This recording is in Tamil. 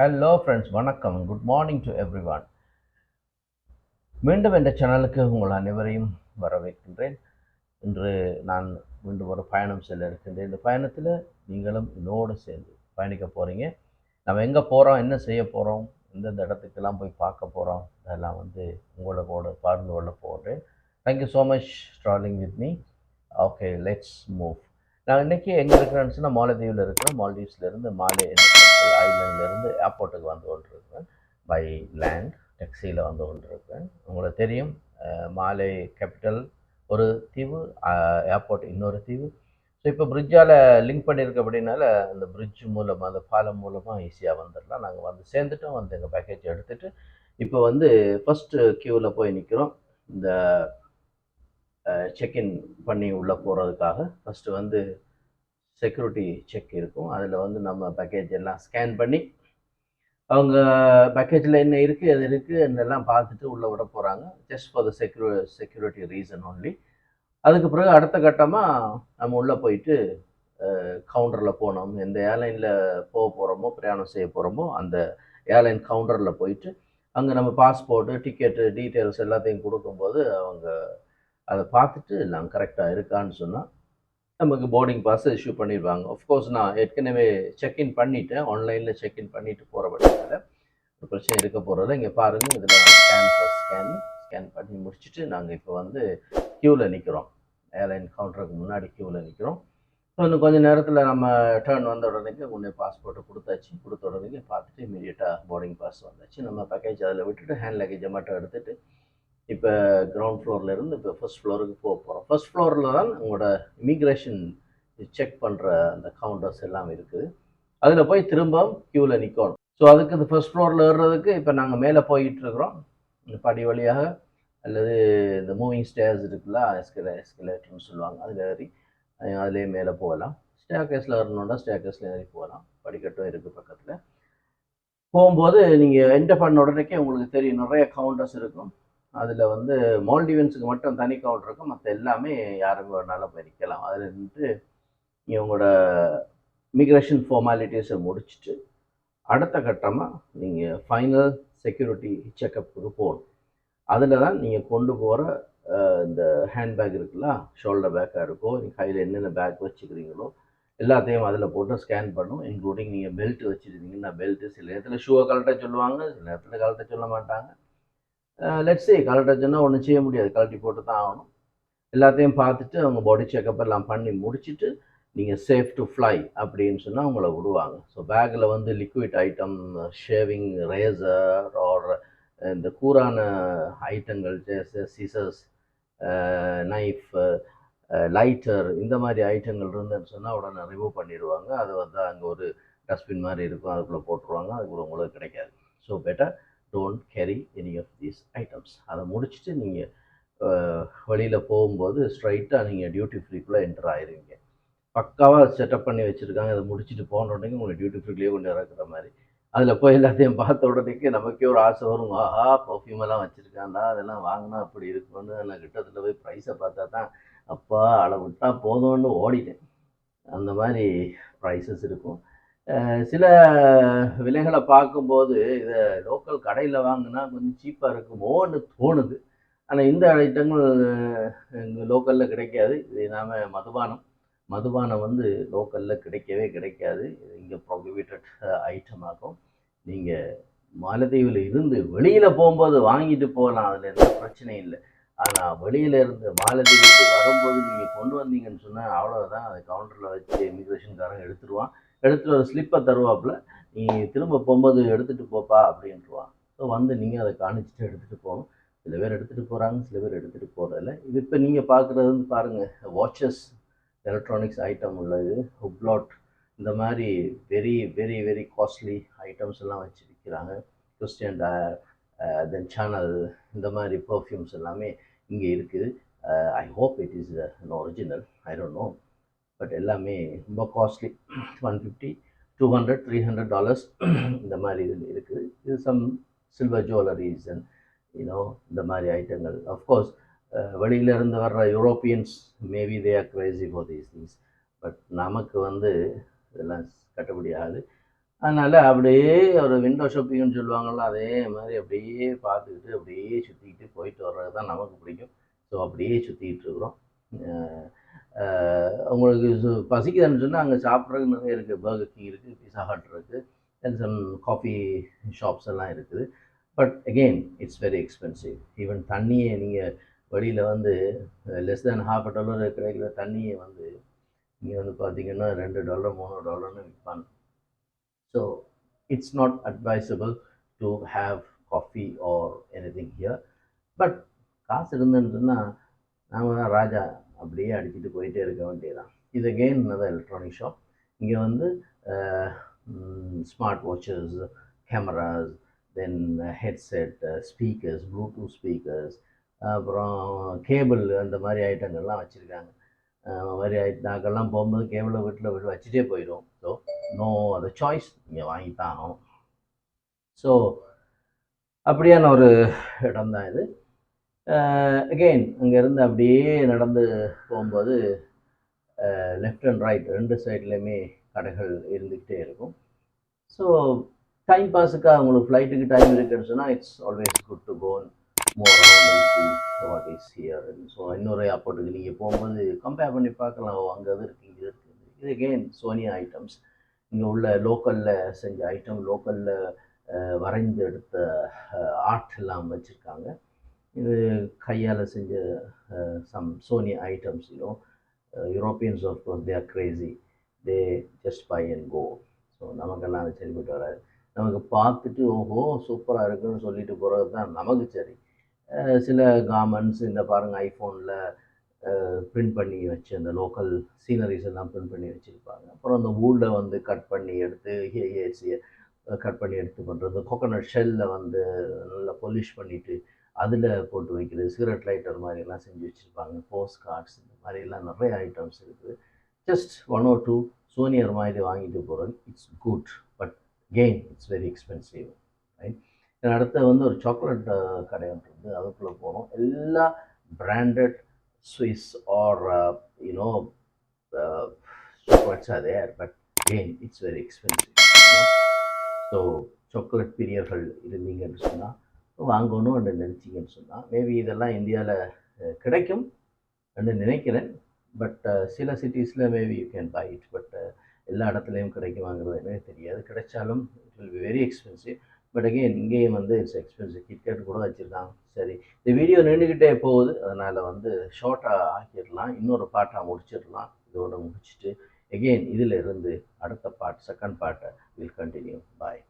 ஹலோ ஃப்ரெண்ட்ஸ், வணக்கம். Good morning to every one. மீண்டும் இந்த சேனலுக்கு உங்கள் அனைவரையும் வரவேற்கின்றேன். இன்று நான் மீண்டும் ஒரு பயணம் செல்ல இருக்கின்றேன். இந்த பயணத்தில் நீங்களும் என்னோடு சேர்ந்து பயணிக்க போகிறீங்க. நம்ம எங்கே போகிறோம், என்ன செய்ய போகிறோம், எந்தெந்த இடத்துக்கெல்லாம் போய் பார்க்க போகிறோம், அதெல்லாம் உங்களோட பகிர்ந்து கொள்ள போகிறேன். Thank you so much travelling with me. Okay, let's move. நான் இன்றைக்கி எங்கே இருக்கிறேன்னு சொன்னால் மாலத்தீவில் இருக்கிறேன். மால்டீவ்ஸ்லேருந்து மாலே ஐலாண்ட்லேருந்து ஏர்போர்ட்டுக்கு வந்து கொண்டிருக்கிறேன். பை லேண்ட் டெக்ஸியில் வந்து கொண்டிருக்கிறேன். உங்களுக்கு தெரியும், மாலே கேபிட்டல் ஒரு தீவு, ஏர்போர்ட் இன்னொரு தீவு. ஸோ இப்போ பிரிட்ஜால் லிங்க் பண்ணியிருக்கு. அப்படின்னால அந்த பிரிட்ஜ் மூலமாக, அந்த பாலம் மூலமாக ஈஸியாக வந்துடலாம். நாங்கள் வந்து சேர்ந்துட்டோம். வந்து எங்கள் பேக்கேஜ் எடுத்துகிட்டு இப்போ ஃபஸ்ட்டு க்யூவில் போய் நிற்கிறோம். இந்த செக்இன் பண்ணி உள்ளே போகிறதுக்காக ஃபஸ்ட்டு செக்யூரிட்டி செக் இருக்கும். அதில் நம்ம பேக்கேஜ் எல்லாம் ஸ்கேன் பண்ணி அவங்க பேக்கேஜில் என்ன இருக்குது, எது இருக்குது என்னெல்லாம் பார்த்துட்டு உள்ளே விட போகிறாங்க. Just for the security reason only. அதுக்கு பிறகு அடுத்த கட்டமாக நம்ம உள்ளே போயிட்டு கவுண்டரில் போனோம். எந்த ஏர்லைனில் போக போகிறோமோ, பிரயாணம் செய்ய போகிறோமோ, அந்த ஏர்லைன் கவுண்டரில் போயிட்டு அங்கே நம்ம பாஸ்போர்ட்டு, டிக்கெட்டு, டீட்டெயில்ஸ் எல்லாத்தையும் கொடுக்கும்போது அவங்க அதை பார்த்துட்டு எல்லாம் கரெக்டாக இருக்கான்னு சொன்னால் நமக்கு போர்டிங் பாஸ் இஷ்யூ பண்ணிடுவாங்க. ஆஃப்கோர்ஸ் நான் ஏற்கனவே செக்இன் பண்ணிவிட்டேன். ஆன்லைனில் செக்இன் பண்ணிவிட்டு போகிற பட்சத்தில் ஒரு பிரச்சனை இருக்க போகிறதில்ல. இங்கே பாருங்கள், இதில் ஸ்கேன் பண்ணி முடிச்சுட்டு நாங்கள் இப்போ க்யூவில் நிற்கிறோம். ஏர்லைன் கவுண்டருக்கு முன்னாடி க்யூவில் நிற்கிறோம். ஸோ இன்னும் கொஞ்சம் நேரத்தில் நம்ம டேர்ன் வந்த உடனே முன்னே பாஸ்போர்ட்டை கொடுத்த உடனே பார்த்துட்டு இமீடியட்டாக போர்டிங் பாஸ் வந்தாச்சு. நம்ம பேக்கேஜ் அதில் விட்டுட்டு ஹேண்ட் லக்கேஜை மட்டும் எடுத்துகிட்டு இப்போ கிரவுண்ட் ஃப்ளோர்லேருந்து இப்போ ஃபஸ்ட் ஃப்ளோருக்கு போக போகிறோம். ஃபஸ்ட் ஃப்ளோரில் தான் உங்களோட இமிக்ரேஷன் செக் பண்ணுற அந்த கவுண்டர்ஸ் எல்லாம் இருக்குது. அதில் போய் திரும்ப க்யூவில் நிற்கணும். ஸோ அதுக்கு இந்த ஃபஸ்ட் ஃப்ளோரில் ஏறுறதுக்கு இப்போ நாங்கள் மேலே போயிட்டுருக்குறோம். இந்த படி வழியாக அல்லது இந்த மூவிங் ஸ்டேர்ஸ் இருக்குல்ல, எஸ்கலேட்டர்னு சொல்லுவாங்க, அதில் ஏறி அதிலே மேலே போகலாம். ஸ்டேர்கேஸில் ஏறணுன்னா ஸ்டேர்கேஸில் ஏறி போகலாம். படிக்கட்டும் இருக்குது பக்கத்தில். போகும்போது நீங்கள் என்டர் பண்ண உடனேக்கே உங்களுக்கு தெரியும், நிறைய கவுண்டர்ஸ் இருக்கும். அதில் மால்டிவன்ஸுக்கு மட்டும் தனி கவுண்டர் இருக்கும். மற்ற எல்லாமே யாரும் வேணாலும் போய் நிற்கலாம். அதில் இருந்துட்டு நீங்கள் உங்களோட இமிக்ரேஷன் ஃபார்மாலிட்டிஸை முடிச்சுட்டு அடுத்த கட்டமாக நீங்கள் ஃபைனல் செக்யூரிட்டி செக்கப்புக்கு போகணும். அதில் தான் நீங்கள் கொண்டு போகிற இந்த ஹேண்ட்பேக் இருக்குல்ல, ஷோல்டர் பேக்காக இருக்கோ, நீங்கள் கையில் என்னென்ன பேக் வச்சுக்கிறீங்களோ எல்லாத்தையும் அதில் போட்டு ஸ்கேன் பண்ணும். இன்க்ளூடிங் நீங்கள் பெல்ட் வச்சுருந்தீங்கன்னா பெல்ட்டு, சில நேரத்தில் ஷூவை கழட்ட சொல்லுவாங்க, சில நேரத்தில் கழட்ட சொல்ல மாட்டாங்க. லெட்ஸே கலட்ட சொன்னால் ஒன்றும் செய்ய முடியாது, கழட்டி போட்டு தான் ஆகணும். எல்லாத்தையும் பார்த்துட்டு அவங்க பாடி செக்கப் எல்லாம் பண்ணி முடிச்சுட்டு நீங்கள் சேஃப் டு ஃப்ளை அப்படின்னு சொன்னால் அவங்கள விடுவாங்க. ஸோ பேக்கில் liquid item, shaving razor or இந்த கூரான ஐட்டங்கள், சீசர்ஸ், நைஃப், லைட்டர், இந்த மாதிரி ஐட்டங்கள் இருந்துன்னு சொன்னால் உடனே ரிமூவ் பண்ணிடுவாங்க. அது அங்கே ஒரு டஸ்ட்பின் மாதிரி இருக்கும், அதுக்குள்ளே போட்டுருவாங்க. அதுக்குள்ளே உங்களுக்கு கிடைக்காது. So better don't carry any of these items. அதை முடிச்சுட்டு நீங்கள் வழியில் போகும்போது ஸ்ட்ரைட்டாக நீங்கள் டியூட்டி ஃப்ரீக்குள்ளே என்டர் ஆகிருவீங்க. பக்காவாக செட்டப் பண்ணி வச்சுருக்காங்க. அதை முடிச்சுட்டு போன உடனே உங்களுக்கு டியூட்டி ஃப்ரீலேயே கொண்டு இறக்குற மாதிரி. அதில் போய் எல்லாத்தையும் பார்த்த உடனேக்கு நமக்கே ஒரு ஆசை வரும், ஆஹா பர்ஃப்யூமெல்லாம் வச்சுருக்காண்டா, அதெல்லாம் வாங்கினா அப்படி இருக்குன்னு. நான் கிட்டத்தில் போய் ப்ரைஸை பார்த்தா தான் அப்பா அளவு விட்டால் போதும்னு ஓடிட்டேன். அந்த மாதிரி ப்ரைஸஸ் இருக்கும். சில விலைகளை பார்க்கும்போது இதை லோக்கல் கடையில் வாங்கினா கொஞ்சம் சீப்பாக இருக்குமோன்னு தோணுது. ஆனால் இந்த ஐட்டங்கள் லோக்கலில் கிடைக்காது. இது நாம் மதுபானம் லோக்கலில் கிடைக்கவே கிடைக்காது. இங்கே ப்ரோஹிபிட்டட் ஐட்டம் ஆகும். நீங்கள் மாலத்தீவில் இருந்து வெளியில் போகும்போது வாங்கிட்டு போகலாம், அதில் எந்த பிரச்சனையும் இல்லை. ஆனால் வெளியில் இருந்து மாலத்தீவுக்கு வரும்போது நீங்கள் கொண்டு வந்தீங்கன்னு சொன்னால் அவ்வளோதான். அதை கவுண்டரில் வச்சு இமிக்ரேஷன்காரன் எடுத்துருவான். எடுத்துகிட்டு ஒரு ஸ்லிப்பை தருவாப்பில், நீ திரும்ப போகும்போது எடுத்துகிட்டு போப்பா அப்படின்ட்டுருவான். ஸோ நீங்கள் அதை காணிச்சிட்டு எடுத்துகிட்டு போகணும். சில பேர் எடுத்துகிட்டு போகிறாங்க, சில பேர் எடுத்துகிட்டு போகிறதில்ல. இது இப்போ நீங்கள் பார்க்குறது பாருங்கள், வாட்சஸ், எலக்ட்ரானிக்ஸ் ஐட்டம் உள்ளது, ஹுப்லாட், இந்த மாதிரி very very very costly items எல்லாம் வச்சு விற்கிறாங்க. கிறிஸ்டியன் டயர், தென் சேனல், இந்த மாதிரி பர்ஃப்யூம்ஸ் எல்லாமே இங்கே இருக்குது. I hope it is an original, I don't know. But எல்லாமே ரொம்ப காஸ்ட்லி. $150, $200, $300 இந்த மாதிரி இதில் இருக்குது. இது சம் சில்வர் ஜுவல்லரிஸ் அண்ட் இந்த மாதிரி ஐட்டங்கள். அஃப்கோர்ஸ் வெளியிலேருந்து வர்ற Europeans maybe they are Crazy for these things. But நமக்கு இதெல்லாம் கட்டுப்படி ஆகுது. அதனால் அப்படியே ஒரு விண்டோ ஷாப்பிங்னு சொல்லுவாங்கள்ல, அதே மாதிரி அப்படியே பார்த்துக்கிட்டு அப்படியே சுற்றிக்கிட்டு போயிட்டு வர்றது தான் நமக்கு பிடிக்கும். ஸோ அப்படியே சுற்றிக்கிட்டு இருக்கிறோம். உங்களுக்கு பசிக்குதுன்னு சொன்னால் அங்கே சாப்பிட்றதுக்கு நிறைய இருக்குது. பர்கர் கிங் இருக்குது, பிஸா ஹட் இருக்குது, தென் சம் காஃபி ஷாப்ஸ் எல்லாம் இருக்குது. But again it's very expensive. Even தண்ணியை நீங்கள் வெளியில் வந்து லெஸ் தேன் $1/2 கிடைக்கிற தண்ணியை வந்து இங்கே வந்து பார்த்தீங்கன்னா $2 $3ன்னு விற்பாங்க. So it's not advisable to have coffee or anything here. But காசு இருந்துன்னு சொன்னால் நாம தான் ராஜா, அப்படியே அடிச்சுட்டு போயிட்டே இருக்க வேண்டியதுதான். இது அகெயின் another எலக்ட்ரானிக் ஷாப். இங்கே வந்து ஸ்மார்ட் வாட்சஸ், கேமராஸ், தென் ஹெட்செட், ஸ்பீக்கர்ஸ், ப்ளூடூத் ஸ்பீக்கர்ஸ், அப்புறம் கேபிள் அந்த மாதிரி ஐட்டங்கள்லாம் வச்சுருக்காங்க. மாதிரி நாங்கள்லாம் போகும்போது கேபிளை வீட்டில் வச்சுட்டே போயிடும். ஸோ நோ அதர் சாய்ஸ், இங்கே வாங்கித்தான் ஆகணும். ஸோ அப்படியான ஒரு இடம் தான் இது. அகெயின் அங்கேருந்து அப்படியே நடந்து போகும்போது லெஃப்ட் அண்ட் ரைட் 2 சைட்லேயுமே கடைகள் இருந்துக்கிட்டே இருக்கும். ஸோ டைம் பாஸுக்காக உங்களுக்கு ஃப்ளைட்டுக்கு டைம் இருக்குன்னு சொன்னால் it's always good to go move around and see what is here. So இன்னொரு ஏர்போர்ட்டுக்கு நீங்கள் போகும்போது கம்பேர் பண்ணி பார்க்கலாம், அங்கே அது இருக்குது, இங்கே இருக்குது. இது அகெயின் சோனி ஐட்டம்ஸ். இங்கே உள்ள லோக்கலில் செஞ்ச ஐட்டம், லோக்கலில் வரைந்து எடுத்த ஆர்ட் எல்லாம் வச்சுருக்காங்க. இது கையால் செஞ்ச some Sony items. Europeans of course they are crazy, they just buy and go. So நமக்கெல்லாம் அது சரிப்பட்டு வராது. நமக்கு பார்த்துட்டு ஓஹோ சூப்பராக இருக்குன்னு சொல்லிட்டு போகிறது தான் நமக்கு சரி. சில கார்மெண்ட்ஸ் இந்த பாருங்கள், ஐஃபோனில் பிரிண்ட் பண்ணி வச்சு அந்த லோக்கல் சீனரிஸ் எல்லாம் பிரிண்ட் பண்ணி வச்சுருப்பாங்க. அப்புறம் அந்த வூலில் வந்து கட் பண்ணி எடுத்து கட் பண்ணி எடுத்து பண்ணுறது, கோகோனட் ஷெல்லில் வந்து நல்லா பொலிஷ் பண்ணிவிட்டு அதில் போட்டு வைக்கிறது, சிகரெட் லைட்டர் மாதிரிலாம் செஞ்சு வச்சுருப்பாங்க, போஸ்ட் கார்ட்ஸ், இந்த மாதிரிலாம் நிறைய ஐட்டம்ஸ் இருக்குது. ஜஸ்ட் 1 or 2 சோனியர் மாதிரி வாங்கிட்டு போகிறது it's good, but gain it's very expensive, right. அடுத்து வந்து ஒரு சாக்லேட் கடை ஒன்று இருக்குது, அதுக்குள்ளே போனோம். எல்லா branded Swiss or chocolates are there, but again it's very expensive. So chocolate பிரியர்கள் இருந்தீங்கன்னு சொன்னால் வாங்கணும் என்று நினச்சிங்கன்னு சொன்னால் மேபி இதெல்லாம் இந்தியாவில் கிடைக்கும் என்று நினைக்கிறேன். பட் சில சிட்டிஸில் maybe you can buy it, but எல்லா இடத்துலையும் கிடைக்குமாங்கிறது எனக்கு தெரியாது. கிடைச்சாலும் it will be very expensive. But again இங்கேயும் வந்து இட்ஸ் எக்ஸ்பென்சிவ். கிட்கேட் கூட வச்சுருக்காங்க. சரி, இந்த வீடியோ நின்றுக்கிட்டே போகுது, அதனால் வந்து ஷார்ட்டாக ஆக்கிடலாம், இன்னொரு பாட்டாக முடிச்சிடலாம். இதோடு முடிச்சுட்டு அகெயின் இதில் இருந்து அடுத்த பார்ட், செகண்ட் பார்ட்டை வில் கண்டினியூ. பாய்.